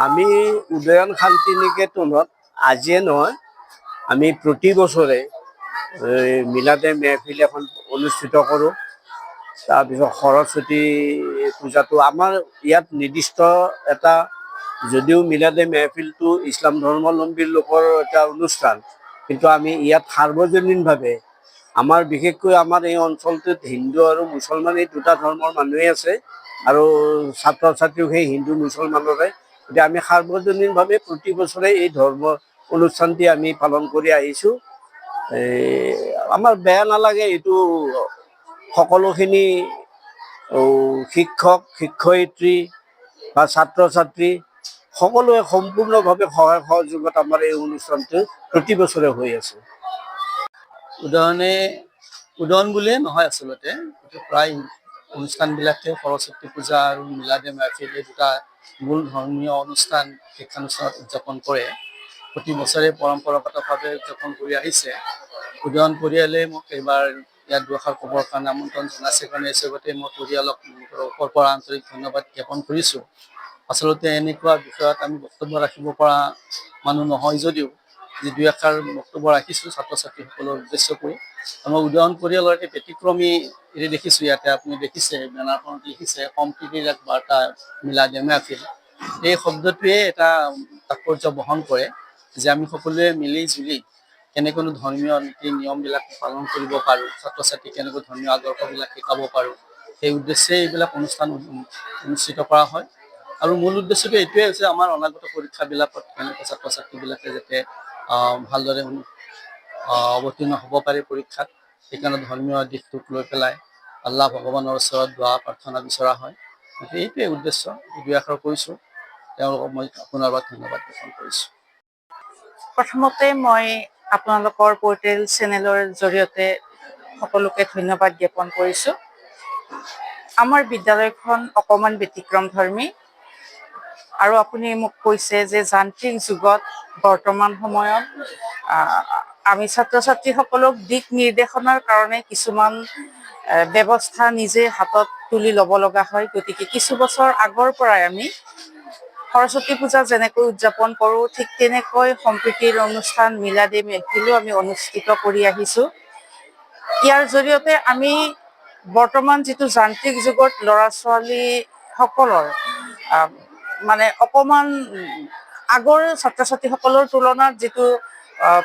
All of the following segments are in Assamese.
আমি উদয়ন শান্তি নিকেতনত আজিয়ে নহয়, আমি প্ৰতি বছৰে মিলাদে মেহফিল এখন অনুষ্ঠিত কৰোঁ। তাৰপিছত সৰস্বতী পূজাটো আমাৰ ইয়াত নিৰ্দিষ্ট এটা, যদিও মিলাদে মেহফিলটো ইছলাম ধৰ্মাৱলম্বীৰ লোকৰ এটা অনুষ্ঠান, কিন্তু আমি ইয়াত সাৰ্বজনীনভাৱে আমাৰ বিশেষকৈ আমাৰ এই অঞ্চলটোত হিন্দু আৰু মুছলমান এই দুটা ধৰ্মৰ মানুহেই আছে, আৰু ছাত্ৰ ছাত্ৰীও সেই হিন্দু মুছলমানৰে। গতিকে আমি সাৰ্বজনীনভাৱে প্ৰতি বছৰে এই ধৰ্ম অনুষ্ঠানটি আমি পালন কৰি আহিছোঁ। আমাৰ বেয়া নালাগে, এইটো সকলোখিনি শিক্ষক শিক্ষয়িত্ৰী বা ছাত্ৰ ছাত্ৰী সকলোৱে সম্পূৰ্ণভাৱে সহায় সহযোগত আমাৰ এই অনুষ্ঠানটো প্ৰতি বছৰে হৈ আছে। উদয়ন বুলিয়ে নহয়, আচলতে প্ৰায় অনুষ্ঠানবিলাকে সৰস্বতী পূজা আৰু মিলাদে মেহফিল এই দুটা মূল ধৰ্মীয় অনুষ্ঠান শিক্ষানুষ্ঠানত উদযাপন কৰে। প্ৰতি বছৰে পৰম্পৰাগতভাৱে উদযাপন কৰি আহিছে। উদয়ন পৰিয়ালে মোক এইবাৰ ইয়াত দুআষাৰ ক'বৰ কাৰণে আমন্ত্ৰণ জনাইছে কাৰণে এই হিচাপতে মই পৰিয়ালক ওপৰৰ পৰা আন্তৰিক ধন্যবাদ জ্ঞাপন কৰিছোঁ। আচলতে এনেকুৱা বিষয়ত আমি বক্তব্য ৰাখিব পৰা মানুহ নহয় যদিও যি দুই এষাৰ বক্তব্য ৰাখিছোঁ ছাত্ৰ ছাত্ৰীসকলৰ উদ্দেশ্য কৰি। আমাৰ উদয়ন পৰিয়ালৰ এই ব্যতিক্ৰমী এৰি দেখিছোঁ, ইয়াতে আপুনি দেখিছে বেনাৰখনত লিখিছে সম্প্ৰীতিৰ এক বাৰ্তা মিলাদে মেহফিল। এই শব্দটোৱে এটা তাৎপৰ্য বহন কৰে যে আমি সকলোৱে মিলি জুলি কেনেকৈনো ধৰ্মীয় নীতি নিয়মবিলাক পালন কৰিব পাৰোঁ, ছাত্ৰ ছাত্ৰীক কেনেকৈ ধৰ্মীয় আদৰ্শবিলাক শিকাব পাৰোঁ, সেই উদ্দেশ্যে এইবিলাক অনুষ্ঠান অনুষ্ঠিত কৰা হয়। আৰু মূল উদ্দেশ্যটো এইটোৱে হৈছে আমাৰ অনাগত পৰীক্ষাবিলাকত কেনেকৈ ছাত্ৰ ছাত্ৰীবিলাকে যাতে ভালদৰে অৱতীৰ্ণ হ'ব পাৰে পৰীক্ষাত, সেইকাৰণে ধৰ্মীয় দিশটোক লৈ পেলাই আল্লাহ ভগৱানৰ ওচৰত দোৱা প্ৰাৰ্থনা বিচৰা হয়। গতিকে এইটোৱে উদ্দেশ্য। দুই আখৰ কৰিছোঁ, তেওঁলোকক মই পুনৰবাৰ ধন্যবাদ জ্ঞাপন কৰিছোঁ। প্ৰথমতে মই আপোনালোকৰ পৰ্টেল চেনেলৰ জৰিয়তে সকলোকে ধন্যবাদ জ্ঞাপন কৰিছোঁ। আমাৰ বিদ্যালয়খন অকণমান ব্যতিক্ৰমধৰ্মী, আৰু আপুনি মোক কৈছে যে যান্ত্ৰিক যুগত বৰ্তমান সময়ত আমি ছাত্ৰ ছাত্ৰীসকলক দিক নিৰ্দেশনাৰ কাৰণে কিছুমান ব্যৱস্থা নিজে হাতত তুলি ল'ব লগা হয়। গতিকে কিছু বছৰ আগৰ পৰাই আমি সৰস্বতী পূজা যেনেকৈ উদযাপন কৰোঁ, ঠিক তেনেকৈ সম্প্ৰীতিৰ অনুষ্ঠান মিলাদে মেহফিলো আমি অনুষ্ঠিত কৰি আহিছোঁ। ইয়াৰ জৰিয়তে আমি বৰ্তমান যিটো যান্ত্ৰিক যুগত ল'ৰা ছোৱালীসকলৰ মানে অকণমান আগৰ ছাত্ৰ ছাত্ৰীসকলৰ তুলনাত যিটো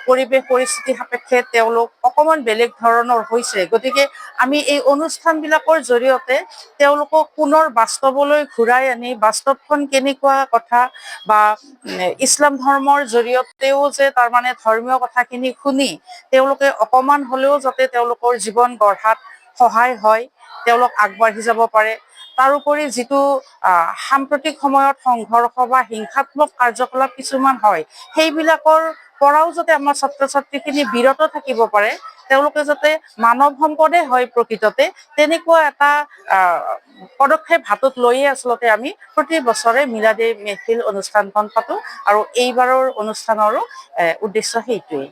পৰিৱেশ পৰিস্থিতি সাপেক্ষে তেওঁলোক অকণমান বেলেগ ধৰণৰ হৈছে। গতিকে আমি এই অনুষ্ঠানবিলাকৰ জৰিয়তে তেওঁলোকক পুনৰ বাস্তৱলৈ ঘূৰাই আনি বাস্তৱখন কেনেকুৱা কথা বা ইছলাম ধৰ্মৰ জৰিয়তেও যে তাৰমানে ধৰ্মীয় কথাখিনি শুনি তেওঁলোকে অকণমান হ'লেও যাতে তেওঁলোকৰ জীৱন গঢ়াত সহায় হয়, তেওঁলোক আগবাঢ়ি যাব পাৰে। তাৰোপৰি যিটো সাম্প্ৰতিক সময়ত সংঘৰ্ষ বা হিংসাত্মক কাৰ্যকলাপ কিছুমান হয়, সেইবিলাকৰ পৰাও যাতে আমাৰ ছাত্ৰ ছাত্ৰীখিনি বিৰত থাকিব পাৰে, তেওঁলোকে যাতে মানৱ সম্পদে হয় প্ৰকৃততে, তেনেকুৱা এটা পদক্ষেপ হাতত লৈয়ে আচলতে আমি প্ৰতি বছৰে মিলাদে মেহফিল অনুষ্ঠানখন পাতোঁ, আৰু এইবাৰৰ অনুষ্ঠানৰো উদ্দেশ্য সেইটোৱেই।